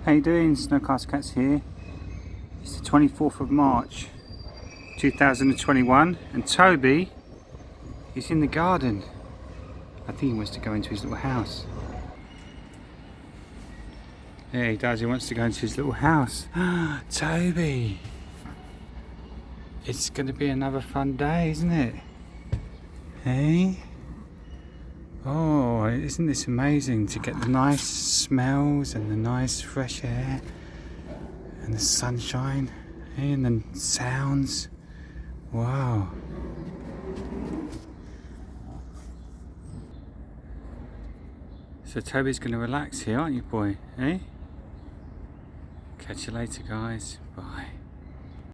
How you doing? Snowcast Cats here. It's the 24th of March 2021 and Toby is in the garden. I think he wants to go into his little house. Yeah, he does. He wants to go into his little house. Toby! It's going to be another fun day, isn't it? Hey? Oh, isn't this amazing to get the nice smells and the nice fresh air and the sunshine and the sounds? Wow. So Toby's going to relax here, aren't you, boy? Eh? Catch you later, guys. Bye.